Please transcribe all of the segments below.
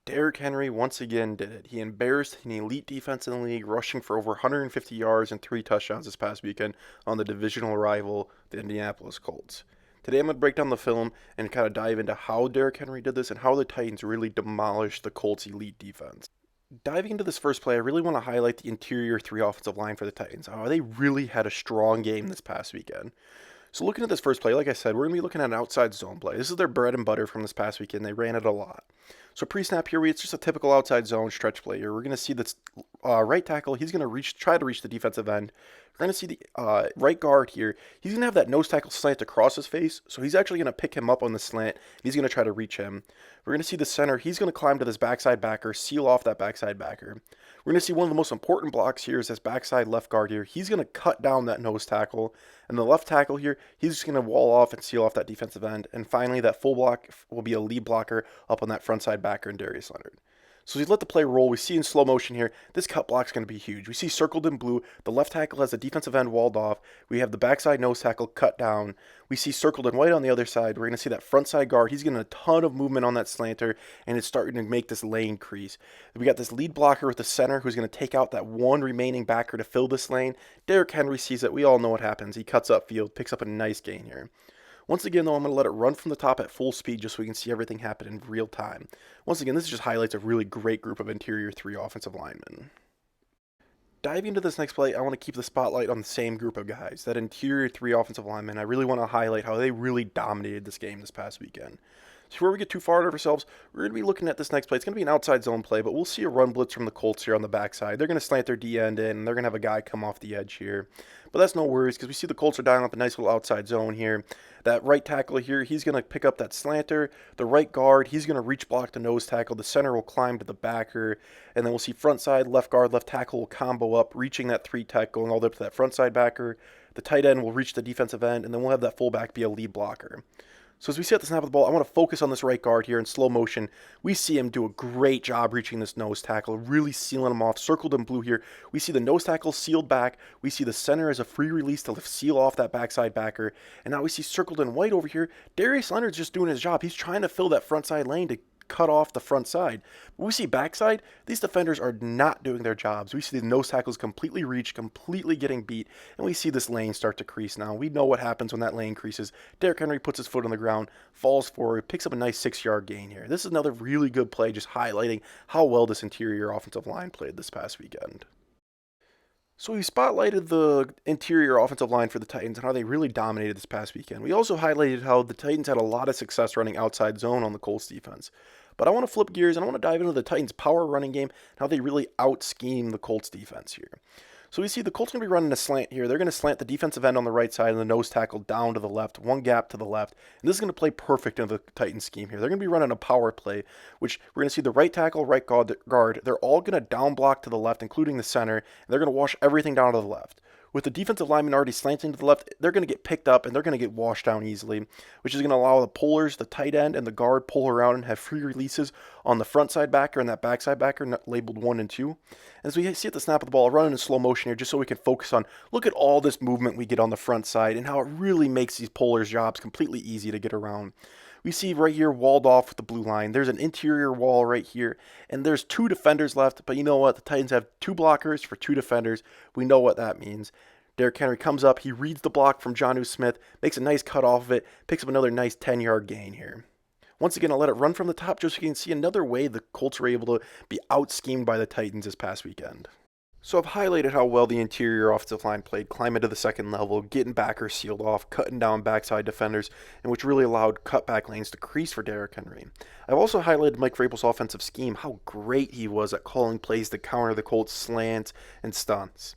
Derrick Henry once again did it. He embarrassed an elite defense in the league, rushing for over 150 yards and 3 touchdowns this past weekend on the divisional rival, the Indianapolis Colts. Today I'm going to break down the film and kind of dive into how Derrick Henry did this and how the Titans really demolished the Colts' elite defense. Diving into this first play, I really want to highlight the interior three offensive line for the Titans. They really had a strong game this past weekend. So looking at this first play, like I said, we're going to be looking at an outside zone play. This is their bread and butter from this past weekend. They ran it a lot. So pre-snap here, it's just a typical outside zone stretch play here. We're going to see this right tackle. He's going to try to reach the defensive end. We're going to see the right guard here. He's going to have that nose tackle slant across his face. So he's actually going to pick him up on the slant. He's going to try to reach him. We're going to see the center. He's going to climb to this backside backer, seal off that backside backer. We're going to see one of the most important blocks here is this backside left guard here. He's going to cut down that nose tackle. And the left tackle here, he's just going to wall off and seal off that defensive end. And finally, that full block will be a lead blocker up on that front side backer in Darius Leonard. So as we let the play roll, we see in slow motion here, this cut block is going to be huge. We see circled in blue, the left tackle has the defensive end walled off. We have the backside nose tackle cut down. We see circled in white on the other side. We're going to see that front side guard. He's getting a ton of movement on that slanter, and it's starting to make this lane crease. We got this lead blocker with the center who's going to take out that one remaining backer to fill this lane. Derrick Henry sees it. We all know what happens. He cuts upfield, picks up a nice gain here. Once again, though, I'm going to let it run from the top at full speed just so we can see everything happen in real time. Once again, this just highlights a really great group of interior three offensive linemen. Diving into this next play, I want to keep the spotlight on the same group of guys, that interior three offensive linemen. I really want to highlight how they really dominated this game this past weekend. So before we get too far out of ourselves, we're going to be looking at this next play. It's going to be an outside zone play, but we'll see a run blitz from the Colts here on the backside. They're going to slant their D end in, and they're going to have a guy come off the edge here. But that's no worries because we see the Colts are dialing up a nice little outside zone here. That right tackle here, he's going to pick up that slanter. The right guard, he's going to reach block the nose tackle. The center will climb to the backer. And then we'll see front side, left guard, left tackle will combo up, reaching that three tech, going all the way up to that front side backer. The tight end will reach the defensive end, and then we'll have that fullback be a lead blocker. So as we see at the snap of the ball, I want to focus on this right guard here in slow motion. We see him do a great job reaching this nose tackle, really sealing him off, circled in blue here. We see the nose tackle sealed back. We see the center as a free release to seal off that backside backer. And now we see circled in white over here. Darius Leonard's just doing his job. He's trying to fill that front side lane to cut off the front side. But we see backside, these defenders are not doing their jobs. We see the nose tackles completely reach, completely getting beat, and we see this lane start to crease now. We know what happens when that lane creases. Derrick Henry puts his foot on the ground, falls forward, picks up a nice 6-yard gain here. This is another really good play, just highlighting how well this interior offensive line played this past weekend. So we spotlighted the interior offensive line for the Titans and how they really dominated this past weekend. We also highlighted how the Titans had a lot of success running outside zone on the Colts defense. But I want to flip gears and I want to dive into the Titans' power running game and how they really out-scheme the Colts defense here. So we see the Colts going to be running a slant here. They're going to slant the defensive end on the right side and the nose tackle down to the left, one gap to the left. And this is going to play perfect into the Titans scheme here. They're going to be running a power play, which we're going to see the right tackle, right guard. They're all going to down block to the left, including the center. And they're going to wash everything down to the left. With the defensive lineman already slanting to the left, they're going to get picked up and they're going to get washed down easily, which is going to allow the pullers, the tight end, and the guard pull around and have free releases on the front side backer and that backside backer labeled 1 and 2. And as we see at the snap of the ball, running in slow motion here just so we can focus on, look at all this movement we get on the front side and how it really makes these pullers' jobs completely easy to get around. We see right here walled off with the blue line. There's an interior wall right here, and there's 2 defenders left, but you know what? The Titans have 2 blockers for 2 defenders. We know what that means. Derrick Henry comes up, he reads the block from Jonnu Smith, makes a nice cut off of it, picks up another nice 10-yard gain here. Once again, I'll let it run from the top just so you can see another way the Colts were able to be out-schemed by the Titans this past weekend. So I've highlighted how well the interior offensive line played, climbing to the second level, getting backers sealed off, cutting down backside defenders, and which really allowed cutback lanes to crease for Derrick Henry. I've also highlighted Mike Vrabel's offensive scheme, how great he was at calling plays to counter the Colts' slants and stunts.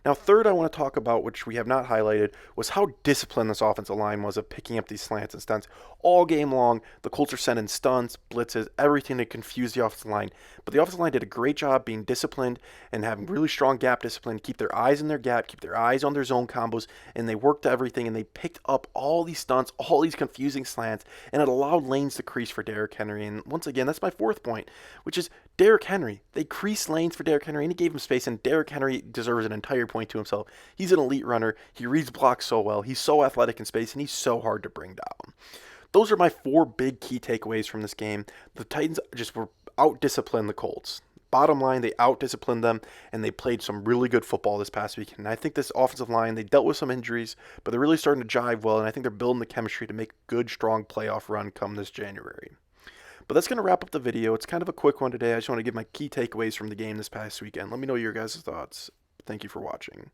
Now, third I want to talk about, which we have not highlighted, was how disciplined this offensive line was of picking up these slants and stunts. All game long, the Colts are sending stunts, blitzes, everything to confuse the offensive line. But the offensive line did a great job being disciplined and having really strong gap discipline, keep their eyes in their gap, keep their eyes on their zone combos, and they worked everything, and they picked up all these stunts, all these confusing slants, and it allowed lanes to crease for Derrick Henry. And once again, that's my fourth point, which is Derrick Henry. They creased lanes for Derrick Henry, and he gave him space, and Derrick Henry deserves an entire point to himself. He's an elite runner. He reads blocks so well. He's so athletic in space, and he's so hard to bring down. Those are my 4 big key takeaways from this game. The Titans just were out-disciplined the Colts. Bottom line, they out-disciplined them, and they played some really good football this past weekend. And I think this offensive line, they dealt with some injuries, but they're really starting to jive well, and I think they're building the chemistry to make a good, strong playoff run come this January. But that's going to wrap up the video. It's kind of a quick one today. I just want to give my key takeaways from the game this past weekend. Let me know your guys' thoughts. Thank you for watching.